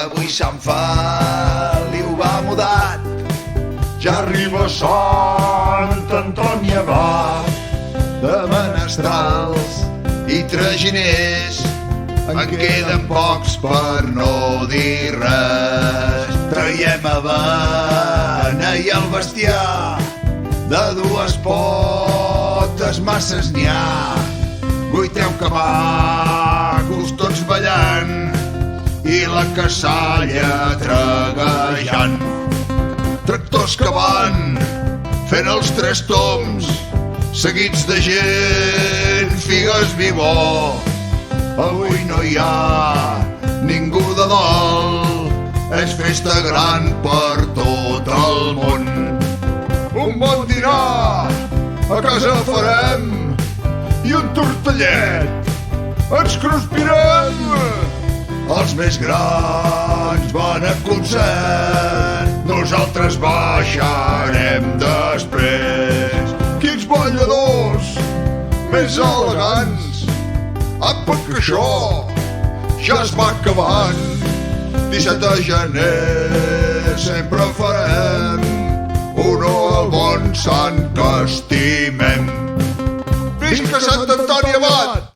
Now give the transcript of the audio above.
avui Sant Feliu va mudat. Ja arriba Sant Antoni Abat, de menestrals i traginers en queden pocs per no dir res. Traiem avena i el bestiar, de dues potes masses n'hi ha. Guiteu cabacos tots ballant i la cassalla traguejant. Tractors que van fent els tres toms, seguits de gent, figues vivó. Avui no hi ha ningú de dol, és festa gran per tot el món. Un bon dinar a casa farem i un tortellet ens cruspirem. Els més grans van a concert, nosaltres baixarem després. Quins balladors més elegants! Apa, que això ja es va acabant. 17 de gener sempre farem honor al bon sant que estimem. Visca Sant Antoni Abat!